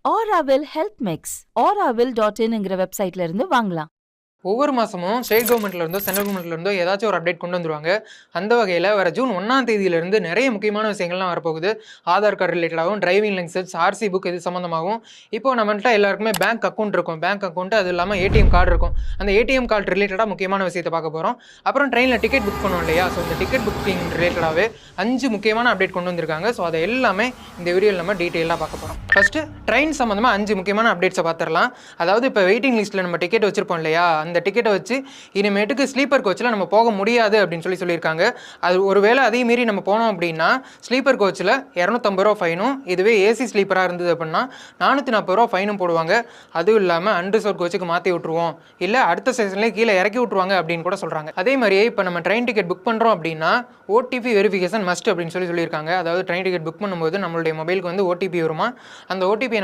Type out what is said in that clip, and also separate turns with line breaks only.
Auraville Health Mix auraville.in வெப்சைட்ல இருந்து வாங்கலாம்.
ஒவ்வொரு மாதமும் ஸ்டேட் கவர்மெண்ட்ல இருந்தோ சென்ட்ரல் கவர்மெண்ட்ல இருந்தோ ஏதாச்சும் ஒரு அப்டேட் கொண்டு வந்துருவாங்க. அந்த வகையில் வர ஜூன் 1ஆம் தேதியிலிருந்து நிறைய முக்கியமான விஷயங்கள்லாம் வரப்போகுது. ஆதார் கார்டு ரிலேட்டடாகவும், டிரைவிங் லைசன்ஸ், ஆர்சி புக் இது சம்மந்தமாகவும். இப்போ நம்மள்ட்ட எல்லாருக்குமே பேங்க் அக்கௌண்ட் இருக்கும். பேங்க் அக்கௌண்ட் அது இல்லாமல் ஏடிஎம் கார்டு இருக்கும். அந்த ஏடிஎம் கார்டு ரிலேட்டடாக முக்கியமான விஷயத்தை பார்க்க போகிறோம். அப்புறம் ட்ரெயினில் டிக்கெட் புக் பண்ணுவோம் இல்லையா? ஸோ இந்த டிக்கெட் புக்கிங் ரிலேட்டடாகவே 5 முக்கியமான அப்டேட் கொண்டு வந்திருக்காங்க. ஸோ அதை எல்லாமே இந்த வீடியோவில் நம்ம டீட்டெயிலாக பார்க்க போகிறோம். ஃபஸ்ட்டு ட்ரெயின் சம்மந்தமாக 5 முக்கியமான அப்டேட்ஸை பார்த்துடலாம். அதாவது இப்போ வெயிட்டிங் லிஸ்ட்டில் நம்ம டிக்கெட் வச்சிருப்போம் இல்லையா? அந்த டிக்கெட்டை வச்சு இனிமேட்டுக்கு ஸ்லீப்பர் கோச்சில் நம்ம போக முடியாது அப்படின்னு சொல்லியிருக்காங்க. அது ஒருவேளை அதே மீறி நம்ம போனோம் அப்படின்னா ஸ்லீப்பர் கோச்சில் 250 ரூபா ஃபைனும், இதுவே ஏசி ஸ்லீப்பராக இருந்தது அப்படின்னா 440 ரூபா ஃபைனும் போடுவாங்க. அதுவும் இல்லாமல் அன்ரிசர்வ் கோச்சுக்கு மாற்றி விட்ருவோம், இல்லை அடுத்த ஸ்டேஷன்லேயே கீழே இறக்கி விட்ருவாங்க அப்படின்னு கூட சொல்கிறாங்க. அதே மாதிரியே இப்போ நம்ம ட்ரெயின் டிக்கெட் புக் பண்ணுறோம் அப்படின்னா ஓடிபி வெரிஃபிகேஷன் மஸ்ட் அப்படின்னு சொல்லியிருக்காங்க. அதாவது ட்ரெயின் டிக்கெட் புக் பண்ணும்போது நம்மளுடைய மொபைலுக்கு வந்து ஓடிபி வருமா, அந்த ஓடிபியை நம்ம